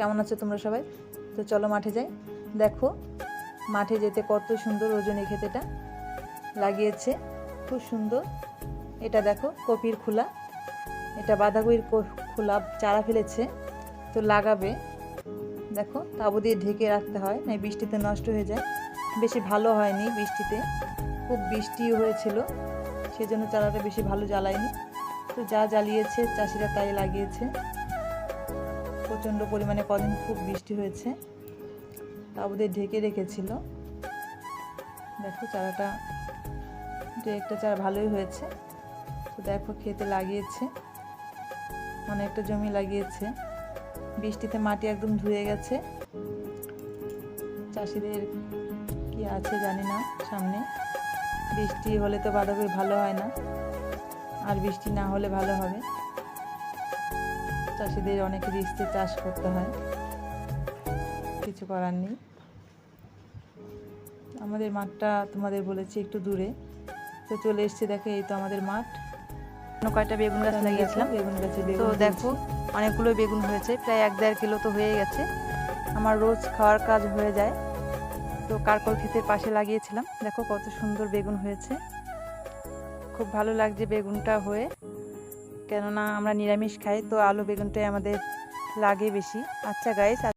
কেমন আছো তোমরা সবাই? তো চলো মাঠে যাই। দেখো মাঠে যেতে কত সুন্দর রজনী ক্ষেতেটা লাগিয়েছে, খুব সুন্দর। এটা দেখো কপির খোলা, এটা বাঁধাকপির খোলা চারা ফেলেছে, তো লাগাবে। দেখো তাবু দিয়ে ঢেকে রাখতে হয়, না বৃষ্টিতে নষ্ট হয়ে যায়। বেশি ভালো হয়নি বৃষ্টিতে, খুব বৃষ্টিও হয়েছিল, সেজন্য চারাটা বেশি ভালো জ্বালায়নি। তো যা জ্বালিয়েছে চাষিরা তাই লাগিয়েছে। প্রচণ্ড পরিমাণে কদিন খুব বৃষ্টি হয়েছে, তাবুদের ঢেকে রেখেছিল। দেখো চারাটা, একটা চারা ভালোই হয়েছে। তো দেখো খেতে লাগিয়েছে, অনেকটা জমি লাগিয়েছে। বৃষ্টিতে মাটি একদম ধুয়ে গেছে। চাষিদের কি আছে জানি না, সামনে বৃষ্টি হলে তো বাঁধাকপি ভালো হয় না, আর বৃষ্টি না হলে ভালো হবে। চাষিদের অনেক রিস্কে চাষ করতে হয়, কিছু করার নেই। আমাদের মাঠটা তোমাদের বলেছি একটু দূরে, তো চলে এসেছি। দেখো এই তো আমাদের মাঠ। কয়টা বেগুন গাছ লাগিয়েছিলাম, বেগুন গাছে তো দেখো অনেকগুলো বেগুন হয়েছে, প্রায় 1-1.5 কিলো তো হয়ে গেছে। আমার রোজ খাওয়ার কাজ হয়ে যায়। তো কারকল ক্ষেতের পাশে লাগিয়েছিলাম, দেখো কত সুন্দর বেগুন হয়েছে। খুব ভালো লাগছে বেগুনটা হয়ে, কেননা আমরা নিরামিষ খাই, তো আলু বেগুনটাই আমাদের লাগে বেশি। আচ্ছা গাইস।